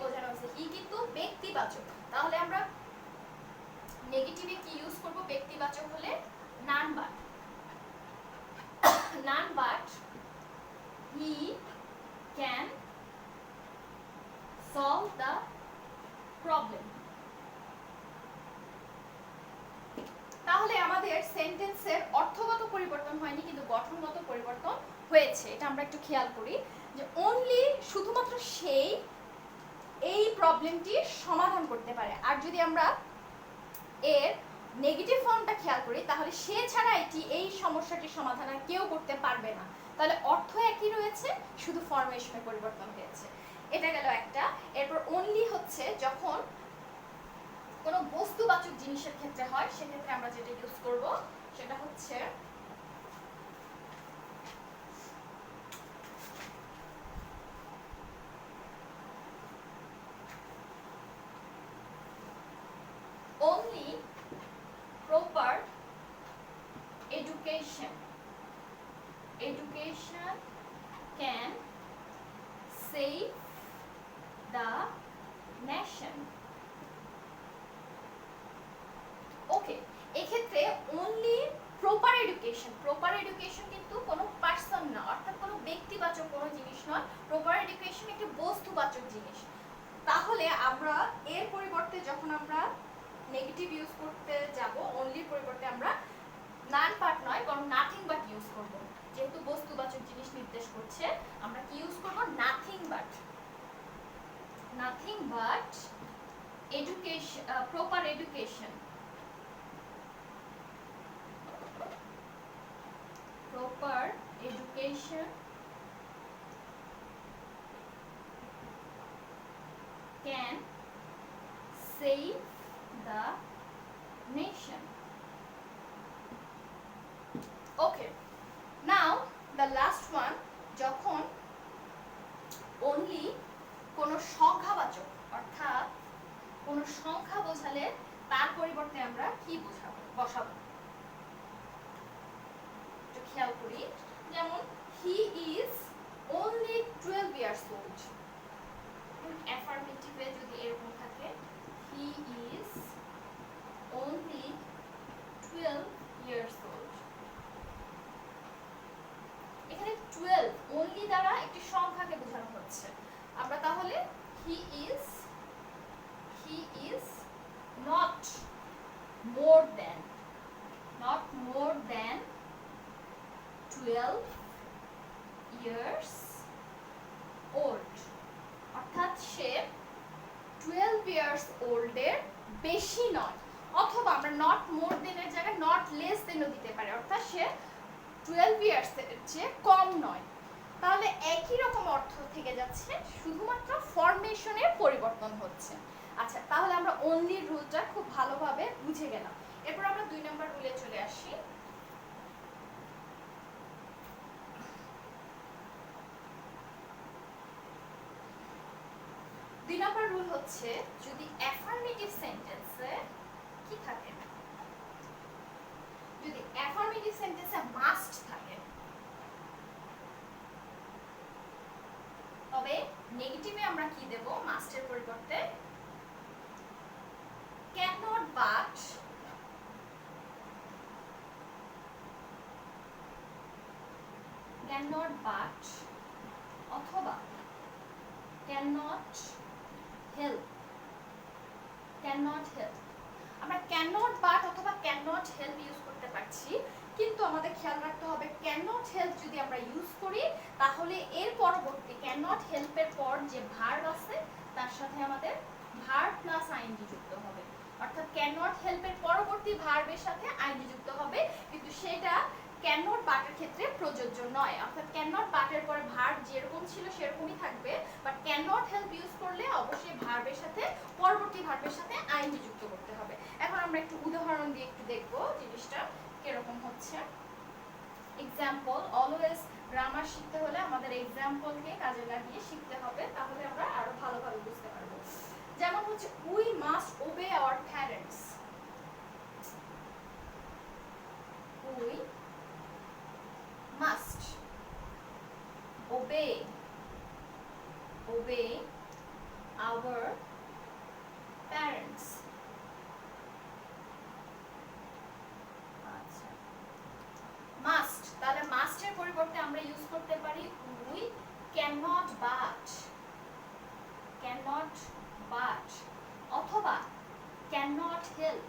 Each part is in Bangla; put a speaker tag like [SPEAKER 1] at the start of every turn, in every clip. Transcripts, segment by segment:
[SPEAKER 1] বোঝানো হয়েছে, হি কিন্তু ব্যক্তিবাচক, তাহলে আমরা নেগেটিভে কি ইউজ করব? ব্যক্তিবাচক হলে none but, none but he can solve the problem. তাহলে আমাদের সেন্টেন্সের অর্থগত পরিবর্তন হয়নি, কিন্তু গঠনগত পরিবর্তন হয়েছে। এটা আমরা একটু খেয়াল করি যে অনলি শুধুমাত্র সেই এই প্রবলেমটি সমাধান করতে পারে। আর যদি আমরা এর নেগেটিভ ফর্মটা খেয়াল করি তাহলে সে ছাড়া এটি এই সমস্যাটির সমাধান আর কেউ করতে পারবে না। তাহলে অর্থ একই রয়েছে, শুধু ফরমেশনের পরিবর্তন হয়েছে। এটা গেল একটা। এরপর অনলি হচ্ছে যখন কোনো বস্তুবাচক জিনিসের ক্ষেত্রে হয়, সেক্ষেত্রে আমরা যেটা ইউজ করব সেটা হচ্ছে only proper education can save the nation. ওকে, এক্ষেত্রে only proper education কিন্তু কোনো পার্সন না, অর্থাৎ কোনো ব্যক্তিবাচক কোনো জিনিস নয়। proper education একটি বস্তুবাচক জিনিস। তাহলে আমরা এর পরিবর্তে যখন আমরা নেগেটিভ ইউজ করতে যাব, অনলির পরিবর্তে আমরা নান বাট নয় বরং নাথিং বাট ইউজ করব। যেহেতু বস্তুবাচক জিনিস নির্দেশ করছে, আমরা কি ইউজ করব? Nothing but education, proper education can save the nation. Okay, now the last one, যখন only কোনো সংখ্যাবাচক, অর্থাৎ কোনো সংখ্যা বোঝালে তার পরিবর্তে আমরা কি বসাবো। একটু খেয়াল করি, যেমন he is only 12 years old, অ্যাফার্মেটিভে যদি এরকম থাকে he is only 12 years old, এখানে 12 only দ্বারা একটি সংখ্যাকে বোঝানো হচ্ছে। আমরা তাহলে he is not more than 12 years old, অর্থাৎ সে 12 years old এর বেশি নয়। অথবা আমরা নট মোর দেন এর জায়গায় নট লেস দেনও দিতে পারি, অর্থাৎ সে 12 ইয়ার্স এর চেয়ে কম নয়। তাহলে একই রকম অর্থ থেকে যাচ্ছে, শুধুমাত্র ফরমেশনের পরিবর্তন হচ্ছে। আচ্ছা, তাহলে আমরা অনলি রুলটা খুব ভালোভাবে বুঝে গেলাম। এরপর আমরা 2 নম্বর রুলে চলে আসি। দুই নম্বর রুল হচ্ছে, যদি অ্যাফার্মেটিভ সেন্টেন্সে কি থাকে, যদি অ্যাফার্মেটিভ সেন্টেন্সে মাস্ট থাকে, তবে নেগেটিভে আমরা কি দেব? মাস্টের পরিবর্তে cannot but অথবা cannot help। আমরা cannot but অথবা cannot help ইউজ করতে পারছি, কিন্তু আমাদের খেয়াল রাখতে হবে cannot help যদি আমরা ইউজ করি তাহলে এর পরবর্তী cannot help এর পর যে ভার্ব আছে তার সাথে আমাদের ভার্ব প্লাস আইএনজি যুক্ত হবে। অর্থাৎ cannot help এর পরবর্তী ভার্বের সাথে আইএনজি যুক্ত হবে, কিন্তু সেটা cannot but এর ক্ষেত্রে প্রযোজ্য নয়। অর্থাৎ cannot but এর পরে ভার্ব যেরকম ছিল সেরকমই থাকবে, বাট cannot help ইউজ করলে অবশ্যই ভার্বের সাথে পরবর্তী ভার্বের সাথে আইএনজি যুক্ত করতে হবে। এখন আমরা একটু উদাহরণ দিয়ে একটু দেখব জিনিসটা কিরকম হচ্ছে। এক্সাম্পল, অলওয়েজ গ্রামার শিখতে হলে আমাদের এক্সাম্পলকে কাজে লাগিয়ে শিখতে হবে, তাহলে আমরা আরো ভালোভাবে বুঝতে পারবো। যেমন হচ্ছে we must obey our parents. We must obey our parents. আচ্ছা, মাস্ট, তাহলে মাস্টের পরিবর্তে আমরা ইউজ করতে পারি we cannot but, cannot but, অথবা ক্যানট হেল্প।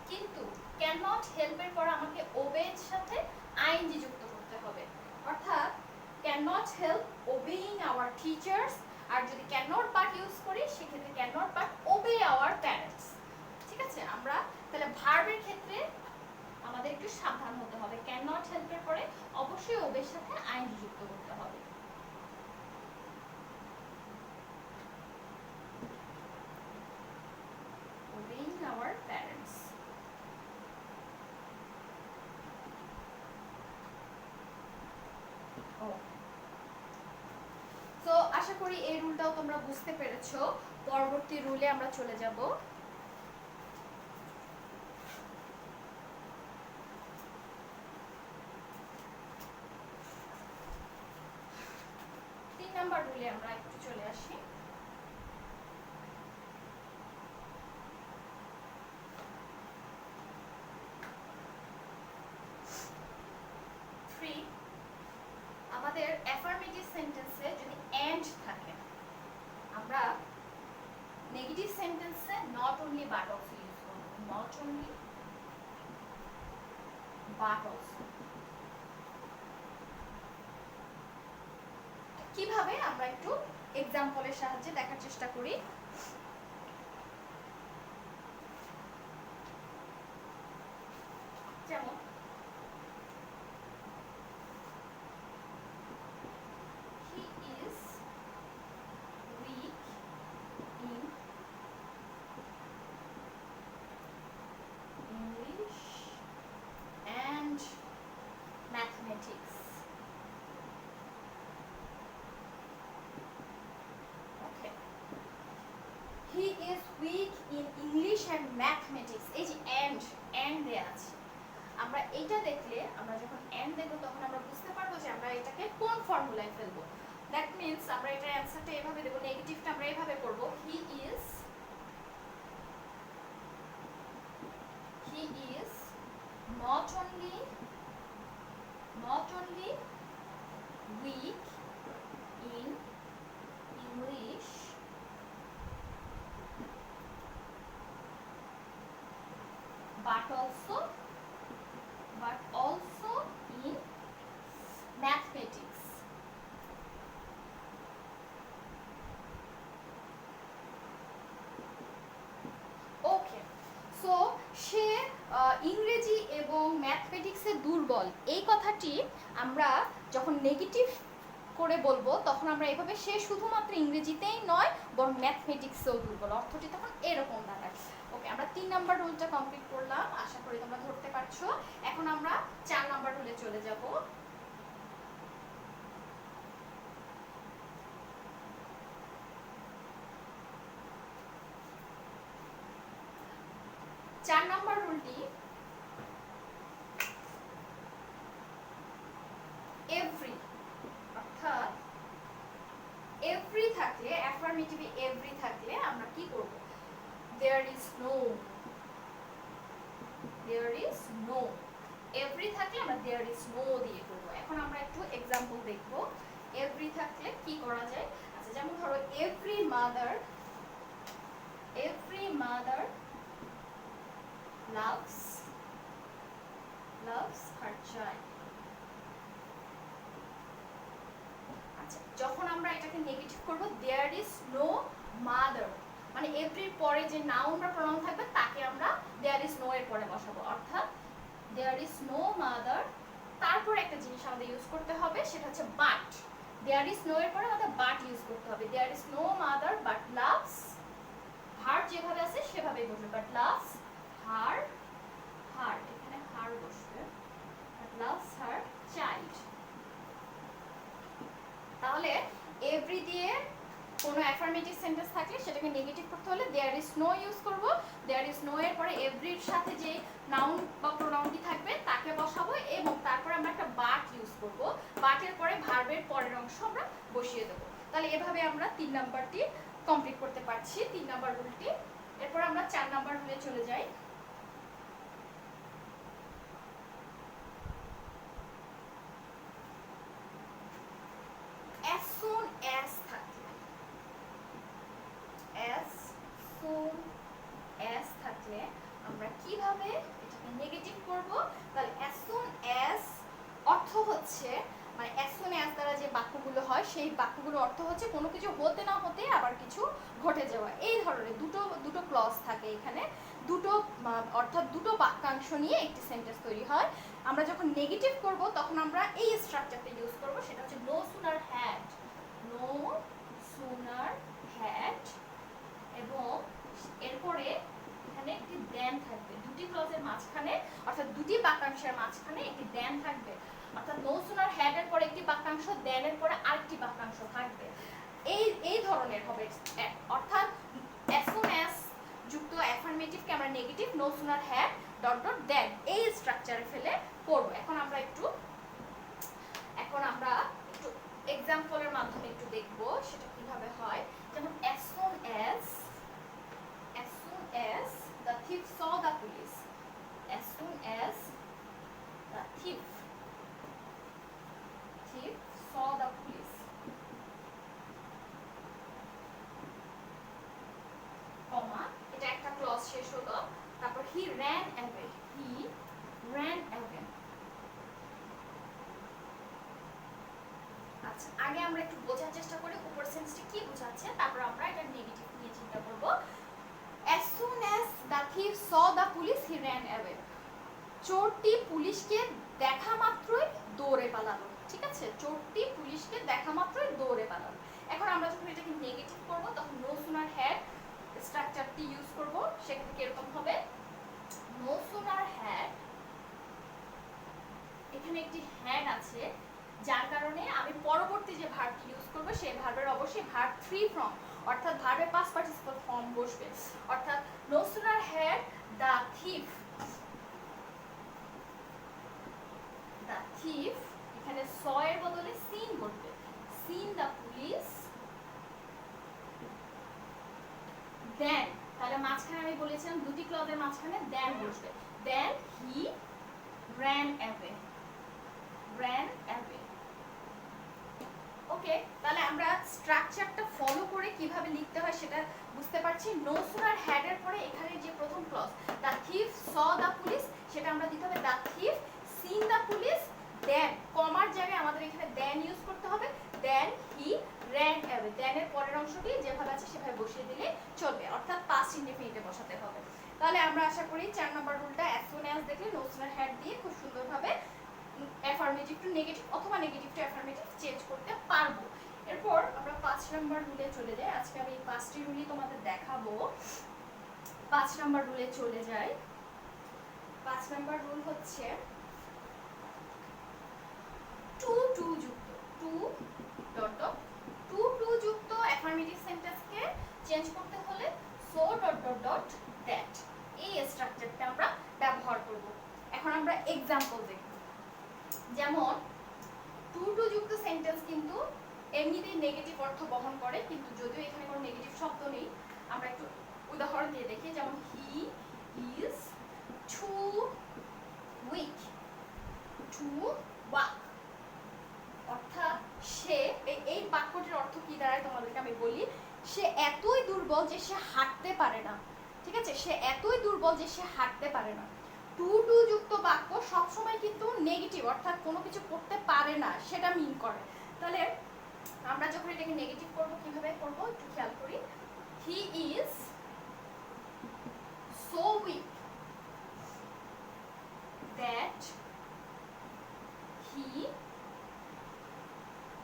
[SPEAKER 1] কিন্তু ক্যানট হেল্পের পর আমাকে ওবের সাথে আইএনজি যুক্ত করতে হবে, অর্থাৎ cannot help obeying our teachers, আর যদি ক্যানট বাট ইউজ করি সেক্ষেত্রে cannot but obey our parents. ঠিক আছে, আমরা তাহলে ভার্বের ক্ষেত্রে আমাদের একটু সাবধান হতে হবে, ক্যানট হেল্পের পরে অবশ্যই ওবের সাথে আইএনজি যুক্ত করতে হবে। ওবেইং আওয়ার প্যারেন্টস। তো আশা করি এই রুলটাও তোমরা বুঝতে পেরেছো। পরবর্তী রুলে আমরা চলে যাব। 3 নাম্বার রুলে আমরা একটু চলে আসি। আমাদের অ্যাফার্মেটিভ সেন্টেন্সে যদি এন্ড থাকে, আমরা নেগেটিভ সেন্টেন্সে not only but also use করব, নট অনলি বাট অলসো। কিভাবে আমরা একটু এক্সাম্পলের সাহায্যে দেখার চেষ্টা করি। যেমন mathematics. Okay. He is weak in English and mathematics. এই যে and দেয়া আছে, আমরা এটা দেখলে, আমরা যখন and দেখব তখন আমরা বুঝতে পারবো যে আমরা এটাকে কোন ফর্মুলায় ফেলবো। দ্যাট মিন্স আমরা এটার অ্যানসারটা এভাবে দেব, নেগেটিভটা আমরা এভাবে করব, he is not only weak in English but also in mathematics. Okay, so she ইংরেজি এবং ম্যাথমেটিক্সে দুর্বল, এই কথাটি আমরা যখন নেগেটিভ করে বলবো তখন আমরা এভাবে সে শুধুমাত্র ইংরেজিতেই নয় বরং ম্যাথমেটিক্সেও দুর্বল, অর্থটি তখন এরকম দাঁড়ায়। ওকে, আমরা 3 নাম্বার রুলটা কমপ্লিট করলাম, আশা করি তোমরা ধরতে পারছো। এখন আমরা 4 নাম্বার রুলে চলে যাব। চার নাম্বার রুলটি এভরি, অর্থাৎ এভরি থাকলে, অ্যাফার্মেটিভে এভরি থাকলে আমরা কি করব, there is no, এভরি থাকলে আমরা there is no দিয়ে করব। এখন আমরা একটু एग्जांपल দেখব এভরি থাকলে কি করা যায়। আচ্ছা, যেমন ধরো every mother loves her child। আচ্ছা, যখন আমরা এটাকে নেগেটিভ করব, there is no mother, মানে এভরির পরে যে নাউন বা প্রনাউন থাকবে তাকে আমরা there is no এর পরে বসাবো, অর্থাৎ there is no mother। তারপর একটা জিনিস আমাদের ইউজ করতে হবে, সেটা হচ্ছে but। there is no এর পরে আমাদের but ইউজ করতে হবে। there is no mother but loves, verb যেভাবে আছে সেভাবেই বসবে, but loves her, এখানে her বসবে, but loves her child। তাহলে এভরি দিয়ে কোনো অ্যাফার্মেটিভ সেন্টেন্স থাকলে সেটাকে নেগেটিভ করতে হলে there is no ইউজ করব। there is no এর পরে এভরির সাথে যে নাউন বা প্রোনাউনটি থাকবে তাকে বসাবো এবং তারপরে আমরা একটা বাট ইউজ করব। বাটের পরে ভার্বের পরের অংশ আমরা বসিয়ে দেবো। তাহলে এভাবে আমরা 3 নাম্বারটি কমপ্লিট করতে পারছি, 3 নাম্বার রুলটি। এরপর আমরা 4 নাম্বার রুলে চলে যাই। as soon as থাকলে, as soon as থাকলে আমরা কিভাবে এটাকে নেগেটিভ করব? তাহলে as soon as অর্থ হচ্ছে মানে as soon as দ্বারা যে বাক্যগুলো হয় সেই বাক্যগুলোর অর্থ হচ্ছে কোনো কিছু হতে না হতে আবার কিছু ঘটে যাওয়া। এই ধরনের দুটো ক্লজ থাকে এখানে, দুটো অর্থাৎ দুটো বাক্যাংশ নিয়ে একটি সেন্টেন্স তৈরি হয়। আমরা যখন নেগেটিভ করব তখন আমরা এই স্ট্রাকচারটা ইউজ করব, সেটা হচ্ছে no sooner had, no sooner had, এবং এরপরে এখানে একটি দেন থাকবে, দুটি ক্লজের মাঝখানে অর্থাৎ দুটি বাক্যাংশের মাঝখানে একটি দেন থাকবে। অর্থাৎ নো সুনার হ্যাড এর পরে একটি বাক্যাংশ, দেন এর পরে আরেকটি বাক্যাংশ থাকবে। এই ধরনের হবে, অর্থাৎ as soon as যুক্ত অ্যাফার্মেটিভকে আমরা negative, no sooner had dot dot then এই স্ট্রাকচারে ফেলে পড়ব। এখন আমরা একটু এক্সাম্পলের মাধ্যমে একটু দেখব সেটা কিভাবে হয়। যেমন as soon as the thief saw the police, as soon as the thief saw the police, কমা, এটা একটা ক্লজ শেষ হলো। তারপর he ran away, আচ্ছা, আগে আমরা একটু বোঝার চেষ্টা করি উপর সেন্সটি কি বোঝাচ্ছে, তারপর আমরা এটা নেগেটিভ নিয়ে চিন্তা করব। as soon as the thief saw the police he ran away, চোরটি পুলিশকে দেখা মাত্রই দৌড়ে পালালো। ঠিক আছে, চোরটি পুলিশকে দেখা মাত্রই দৌড়ে পালালো। এখন আমরা যখন এটাকে নেগেটিভ করব তখন নো সুনার হ্যাড স্ট্রাকচারটি ইউজ করব। সেক্ষেত্রে এরকম হবে নো সুনার হ্যাড, এখানে একটি হ্যাড আছে যার কারণে আমি পরবর্তী যে ভার্বটি ইউজ করব সেই ভার্বের অবশ্যই ভার্ব 3 ফর্ম অর্থাৎ ভার্বের পাস্ট পার্টিসিপল ফর্ম বসবে। অর্থাৎ no sooner had the thief, এখানে স এর বদলে সিন বসবে, সিন দ্য পুলিশ, দেন, তাহলে মাঝখানে আমি বলেছিলাম দুটি ক্লজের মাঝখানে দেন বসবে, দেন হি ran away, ওকে। তাহলে আমরা স্ট্রাকচারটা ফলো করে কিভাবে লিখতে হয় সেটা বুঝতে পারছি। নো সুনার হ্যাড এর পরে এখানে যে প্রথম clause the thief saw the police, সেটা আমরা দিতে হবে the thief seen the police, then কমার জায়গায় আমাদের এখানে দেন ইউজ করতে হবে, দেন হি ran away, দেন এর পরের অংশটি যেভাবে আছে সেভাবে বসিয়ে দিলে চলবে, অর্থাৎ পাস্ট ইনডেফিনিটে বসাতে হবে। তাহলে আমরা আশা করি 4 নম্বর রুলটা as soon as দেখলে নো সুনার হ্যাড দিয়ে খুব সুন্দরভাবে অ্যাফার্মেটিভ টু নেগেটিভ অথবা নেগেটিভ টু অ্যাফার্মেটিভ চেঞ্জ করতে পারবো। এরপর আমরা 5 নম্বর রুলে চলে যাই। আজকে আমি এই 5টি রুলই তোমাদের দেখাবো। 5 নম্বর রুলে চলে যাই। 5 নম্বর রুল হচ্ছে টু যুক্ত টু যুক্ত অ্যাফার্মেটিভ সেন্টেন্সকে চেঞ্জ করতে হলে so dot dot dot that এই স্ট্রাকচারটা আমরা ব্যবহার করব। এখন আমরা एग्जांपल দেখব। যেমন টু যুক্ত সেন্টেন্স কিন্তু এমনিতেই নেগেটিভ অর্থ বহন করে, কিন্তু যদিও এখানে কোনো নেগেটিভ শব্দ নেই আমরা একটু উদাহরণ দিয়ে দেখি। যেমন he is too weak to walk, অর্থাৎ সে, এই বাক্যটির অর্থ কি দাঁড়ায় তোমাদেরকে আমি বলি, সে এতই দুর্বল যে সে হাঁটতে পারে না। ঠিক আছে, সে এতই দুর্বল যে সে হাঁটতে পারে না। টু যুক্ত বাক্য সবসময় কিন্তু নেগেটিভ অর্থাৎ কোনো কিছু করতে পারে না সেটা মিন করে। তাহলে আমরা যখন এটাকে নেগেটিভ করব কিভাবে করব একটু খেয়াল করি। He is so weak that he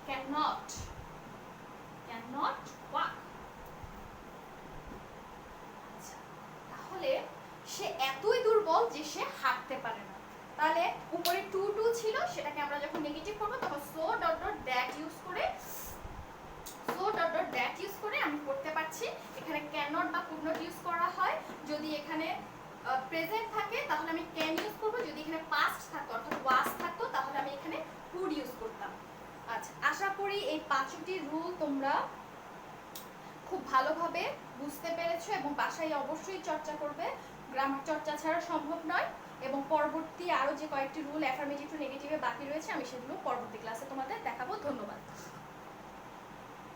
[SPEAKER 1] cannot walk, আচ্ছা, তাহলে সে এতই দুর্বল যে সে হাঁটতে পারে না। তাহলে উপরে টু ছিল, সেটাকে আমরা যখন নেগেটিভ করব তখন so dot dot that use করে আমি করতে পারছি। এখানে ক্যান নট বা কুড নট ইউজ করা হয় যদি এখানে প্রেজেন্ট থাকে তাহলে আমি ক্যান ইউজ করব, যদি এখানে পাস্ট থাকতো অর্থাৎ ওয়াজ থাকতো তাহলে আমি এখানে কুড ইউজ করতাম। আচ্ছা, আশা করি এই 5টি রুল তোমরা খুব ভালোভাবে বুঝতে পেরেছো এবং বাসায় অবশ্যই চর্চা করবে, গ্রামার চর্চা ছাড়া সম্ভব নয়। এবং পরবর্তী আরও যে কয়েকটি রুল অ্যাফার্মেটিভ টু নেগেটিভে বাকি রয়েছে আমি সেগুলো পরবর্তী ক্লাসে তোমাদের দেখাবো। ধন্যবাদ।